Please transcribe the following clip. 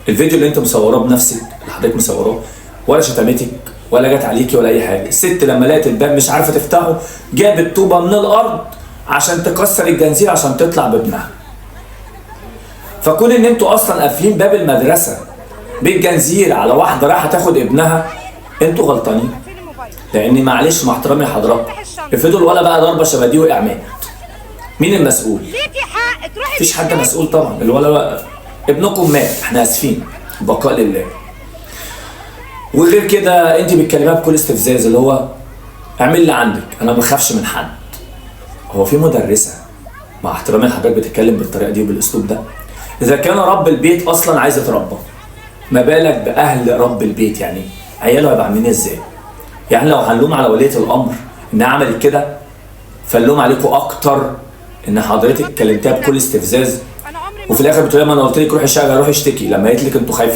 الفيديو اللي انت مصوراه بنفسك، اللي حضرتك مصوراه، ولا شتمتك ولا جت عليكي ولا اي حاجه. الست لما لقت الباب مش عارفه تفتحه جابت طوبه من الارض عشان تكسر الجنزير عشان تطلع بابنها. فكون ان انتوا اصلا قافلين باب المدرسه بالجنزير على واحده رايحه تاخد ابنها، انتوا غلطانين. لان معلش مع احترامي لحضراتكم، افرضوا الولا بقى ضربه شبه دي وقع مات، مين المسؤول؟ ليكي حق تروحي. مفيش حد مسؤول طبعا. الولا بقى ابنكم مات، احنا اسفين، بقاء لله. وغير كده انت بتكلمها بكل استفزاز، اللي هو اعمل اللي عندك، انا ما بخافش من حد. هو في مدرسه مع احترامي لحضرتك بتتكلم بالطريقه دي وبالاسلوب ده؟ اذا كان رب البيت اصلا عايز يتربى، ما بالك باهل رب البيت؟ يعني عياله هيبقى عاملين ازاي؟ يعني لو هنلوم على وليه الامر انها عملت كده، فنلوم عليكم اكتر ان حضرتك كلمتها بكل استفزاز، وفي الاخر بتقولي ما انا قلت لك روحي الشارع روحي اشتكي، لما قالت لك انتوا خايفين